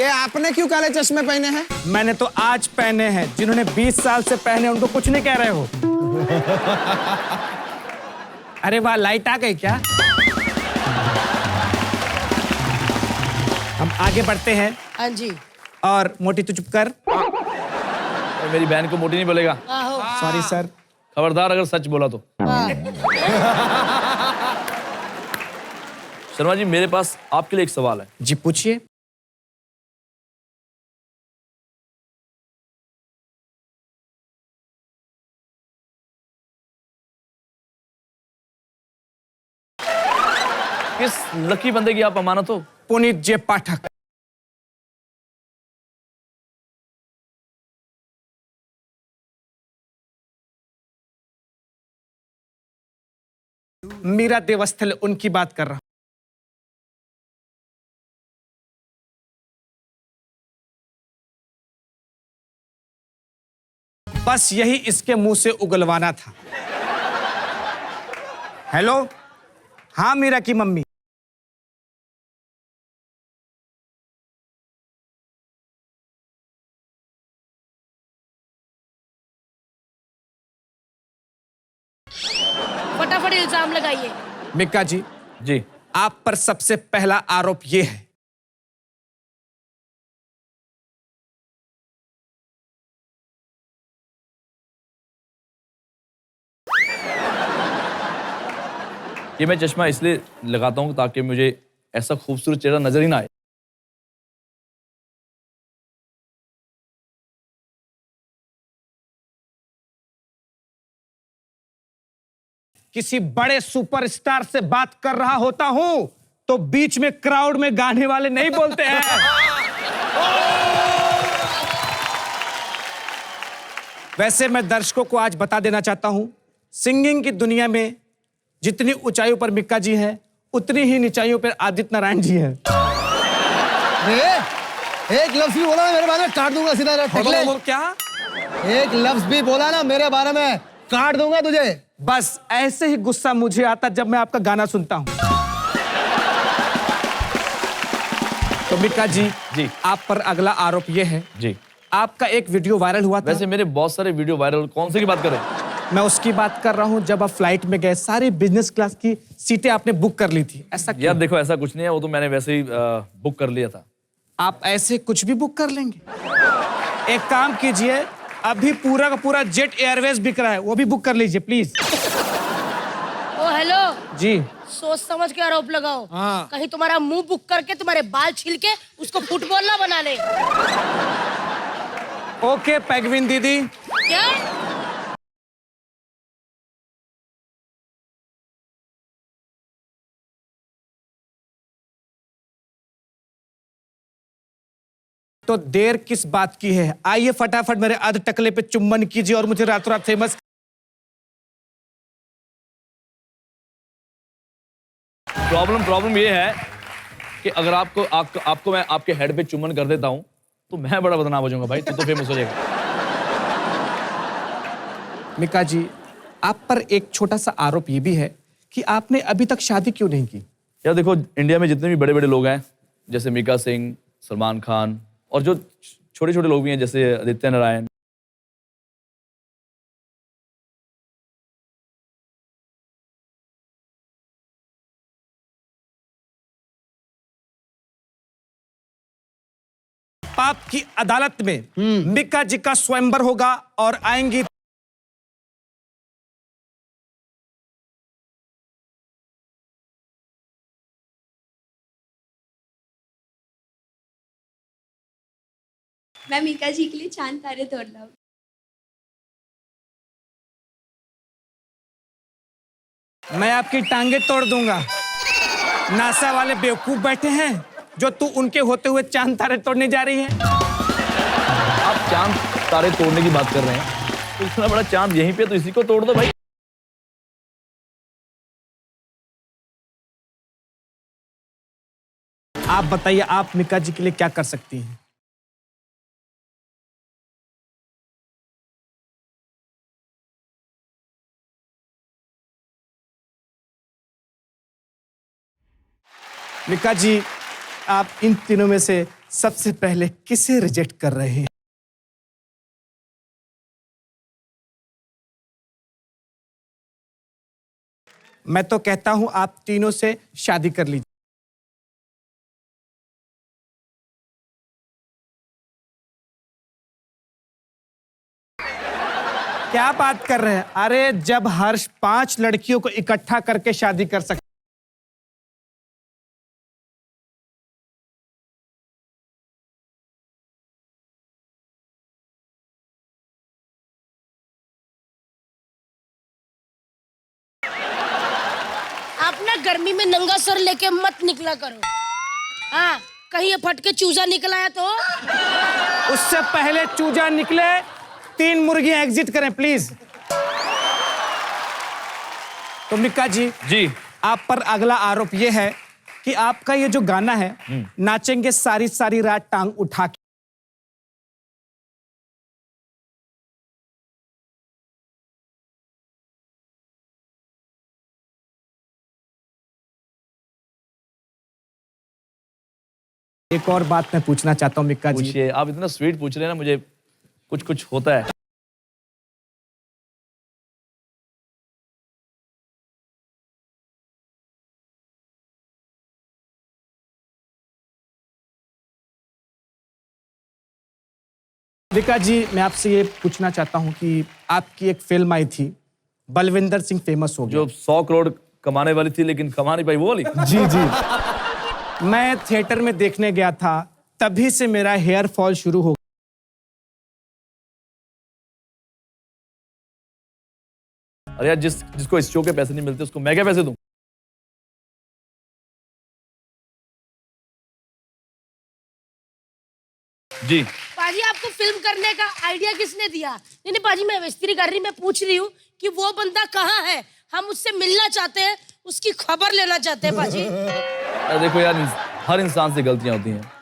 ये आपने क्यों काले चश्मे पहने हैं? मैंने तो आज पहने हैं, जिन्होंने 20 साल से पहने उनको कुछ नहीं कह रहे हो। अरे वाह, लाइट आ गई क्या? हम आगे बढ़ते हैं। हाँ जी। और मोटी तू चुप कर। मेरी बहन को मोटी नहीं बोलेगा। Sorry sir. खबरदार अगर सच बोला तो। शर्मा जी, मेरे पास आपके लिए एक सवाल है। जी पूछिए। किस लकी बंदे की आप अमानत हो? पुनीत जे पाठक। मीरा देवस्थल उनकी बात कर रहा हूं। बस यही इसके मुंह से उगलवाना था। हेलो, हाँ मीरा की मम्मी। फटाफट इल्जाम लगाइए। मिक्का जी, जी। आप पर सबसे पहला आरोप यह है ये मैं चश्मा इसलिए लगाता हूँ ताकि मुझे ऐसा खूबसूरत चेहरा नजर ही ना आए। किसी बड़े सुपरस्टार से बात कर रहा होता हूं तो बीच में क्राउड में गाने वाले नहीं बोलते हैं। वैसे मैं दर्शकों को आज बता देना चाहता हूं, सिंगिंग की दुनिया में जितनी ऊंचाइयों पर मिक्का जी हैं, उतनी ही निचाइयों पर आदित्य नारायण जी हैं। एक लफ्ज भी बोला ना मेरे बारे में काट दूंगा सीधा। क्या? एक लफ्ज भी बोला ना मेरे बारे में काट दूंगा तुझे। बस ऐसे ही गुस्सा मुझे आता जब मैं आपका गाना सुनता हूं। तो मिक्का जी, आप पर अगला आरोप यह है जी। आपका एक वीडियो वायरल हुआ था। वैसे मेरे बहुत सारे वीडियो वायरल, कौन से की बात करें? मैं उसकी बात कर रहा हूं जब आप फ्लाइट में गए, सारी बिजनेस क्लास की सीटें आपने बुक कर ली थी। ऐसा यार देखो, ऐसा कुछ नहीं है, वो तो मैंने वैसे ही बुक कर लिया था। आप ऐसे कुछ भी बुक कर लेंगे? एक काम कीजिए, अभी पूरा का पूरा जेट एयरवेज बिक रहा है, वो भी बुक कर लीजिए प्लीज। ओ हेलो जी। सोच समझ के आरोप लगाओ। कहीं तुम्हारा मुंह बुक करके तुम्हारे बाल छील के उसको फुटबॉल ना बना ले। ओके पेगविन दीदी। क्या? तो देर किस बात की है? आइए फटाफट मेरे अध टकले पे चुम्बन कीजिए और मुझे रातों रात फेमस। प्रॉब्लम ये है कि अगर आपको मैं आपके हेड पे चुम्बन कर देता हूं तो मैं बड़ा बदनाम हो जाऊंगा भाई, तू तो फेमस हो जाएगा। मिक्का जी, आप पर एक छोटा सा आरोप ये भी है कि आपने अभी तक शादी क्यों नहीं की? यार देखो, इंडिया में जितने भी बड़े बड़े लोग हैं, जैसे मिका सिंह, सलमान खान, और जो छोटे छोटे लोग भी हैं जैसे आदित्य नारायण, पाप की अदालत में मिक्का जी का स्वयंवर होगा और आएंगी मैं मीका जी के लिए चांद तारे तोड़ लाऊं। मैं आपकी टांगे तोड़ दूंगा। नासा वाले बेवकूफ बैठे हैं जो तू उनके होते हुए चांद तारे तोड़ने जा रही है। आप चांद तारे तोड़ने की बात कर रहे हैं, तो इतना बड़ा चांद यहीं पे, तो इसी को तोड़ दो भाई। आप बताइए, आप मिक्का जी के लिए क्या कर सकती हैं? मिक्का जी, आप इन तीनों में से सबसे पहले किसे रिजेक्ट कर रहे हैं? मैं तो कहता हूं आप तीनों से शादी कर लीजिए। क्या बात कर रहे हैं? अरे जब हर्ष 5 लड़कियों को इकट्ठा करके शादी कर सकते, आप ना गर्मी में नंगा सर लेके मत निकला करो। हाँ, कहीं ये फट के चूजा निकल आया तो। उससे पहले चूजा निकले 3 मुर्गियां एग्जिट करें प्लीज। तो मिक्का जी, आप पर अगला आरोप यह है कि आपका ये जो गाना है, नाचेंगे सारी सारी रात टांग उठा के, एक और बात मैं पूछना चाहता हूं मिक्का जी। पूछिए, आप इतना स्वीट पूछ रहे हैं ना, मुझे कुछ कुछ होता है। मिक्का जी, मैं आपसे ये पूछना चाहता हूं कि आपकी एक फिल्म आई थी, बलविंदर सिंह फेमस हो गया, जो 100 करोड़ कमाने वाली थी लेकिन कमा नहीं पाई, वो वाली। जी जी। मैं थिएटर में देखने गया था, तभी से मेरा हेयर फॉल शुरू हो गया। अरे यार, जिसको इस शो के पैसे नहीं मिलते उसको मैं क्या पैसे दूं? जी पाजी, आपको फिल्म करने का आइडिया किसने दिया? नहीं नहीं पाजी, मैं मिस्त्री कर रही, मैं पूछ रही हूँ कि वो बंदा कहाँ है, हम उससे मिलना चाहते हैं, उसकी खबर लेना चाहते हैं पाजी। देखो यार, हर इंसान से गलतियां होती हैं।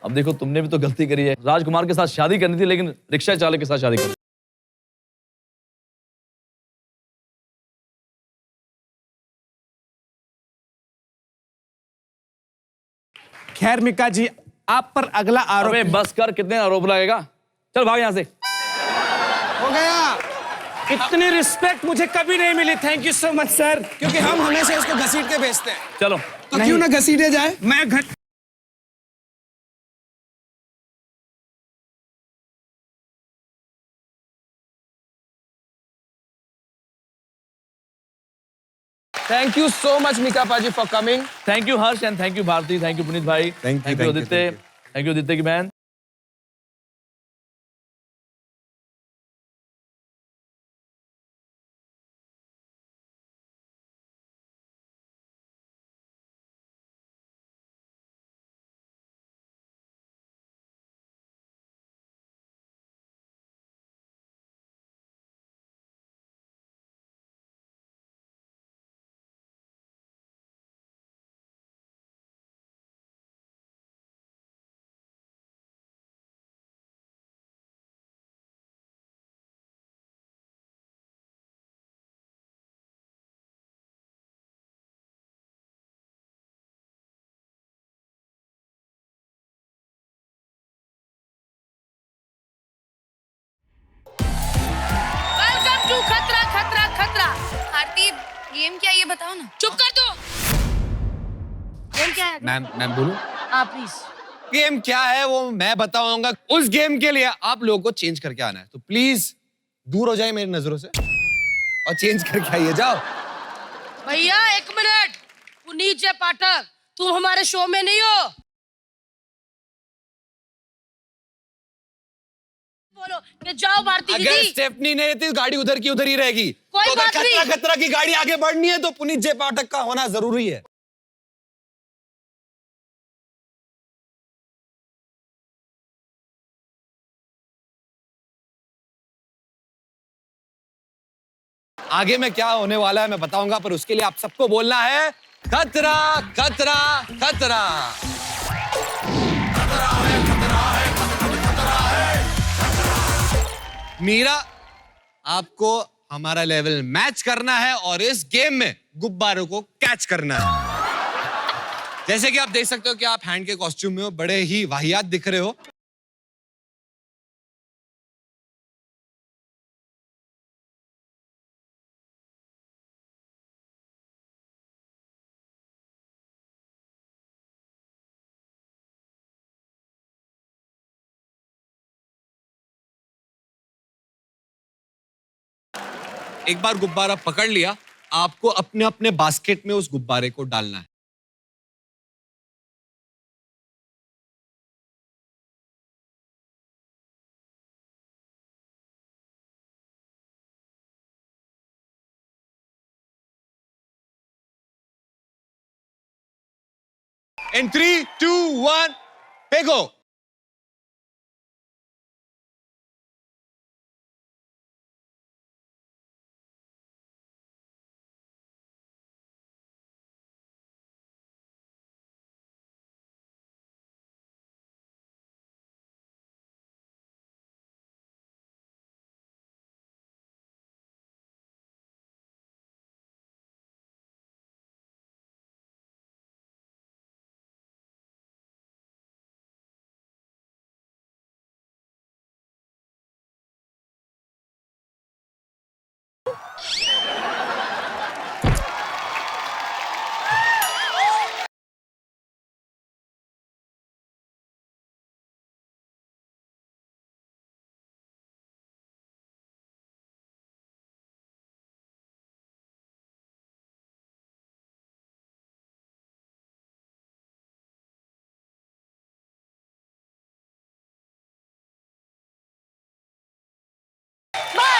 अब देखो, तुमने भी तो गलती करी है। राजकुमार के साथ शादी करनी थी लेकिन रिक्शा चालक के साथ शादी करी। खैर मिक्का जी, आप पर अगला आरोप। अबे बस कर, कितने आरोप लगेगा? चल भाग यहाँ से। हो गया। इतनी रिस्पेक्ट मुझे कभी नहीं मिली। Thank you so much sir. क्योंकि हम हमेशा इसको घसीट के भेजते हैं, चलो। तो क्यों ना घसीटे जाए। मैं घर thank you so much Mika पाजी for coming. Thank you Harsh and thank you Bharti, thank you Puneet भाई, Thank you, thank you Aditya, thank you Aditya की बहन। वेलकम टू खतरा खतरा खतरा। आरती, गेम क्या है ये बताओ ना। चुप कर दो। गेम क्या है? मैम बोलूं? हाँ प्लीज। गेम क्या है वो मैं बताऊंगा। उस गेम के लिए आप लोगों को चेंज करके आना है, तो प्लीज दूर हो जाए मेरी नजरों से और चेंज करके आइए। जाओ भैया 1 मिनट। पुनीत जय पाठक, तुम हमारे शो में नहीं हो। बोलो कि जाओ भारती अगर दीदी। स्टेफनी नहीं रहती गाड़ी उधर की उधर ही रहेगी। कोई तो अगर बात नहीं। खतरा खतरा की गाड़ी आगे बढ़नी है तो पुनीत जय पाठक का होना जरूरी है। आगे में क्या होने वाला है मैं बताऊंगा, पर उसके लिए आप सबको बोलना है खतरा खतरा खतरा। मीरा, आपको हमारा लेवल मैच करना है और इस गेम में गुब्बारों को कैच करना है। जैसे कि आप देख सकते हो कि आप हैंड के कॉस्ट्यूम में हो, बड़े ही वाहियात दिख रहे हो। एक बार गुब्बारा पकड़ लिया, आपको अपने अपने बास्केट में उस गुब्बारे को डालना है। In 3, 2, 1, hey go!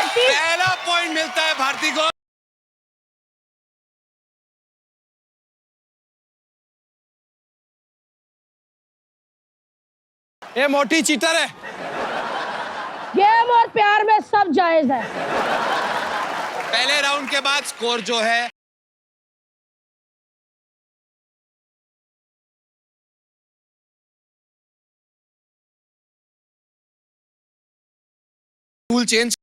पहला पॉइंट मिलता है भारती को। ये मोटी चीटर है। गेम और प्यार में सब जायज है। पहले राउंड के बाद स्कोर जो है रूल चेंज।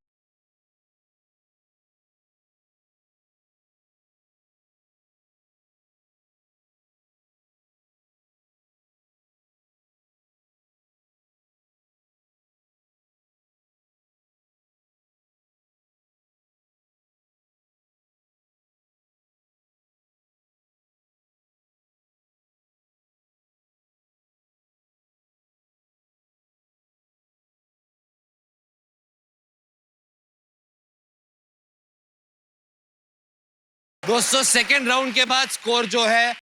दोस्तों सेकेंड राउंड के बाद स्कोर जो है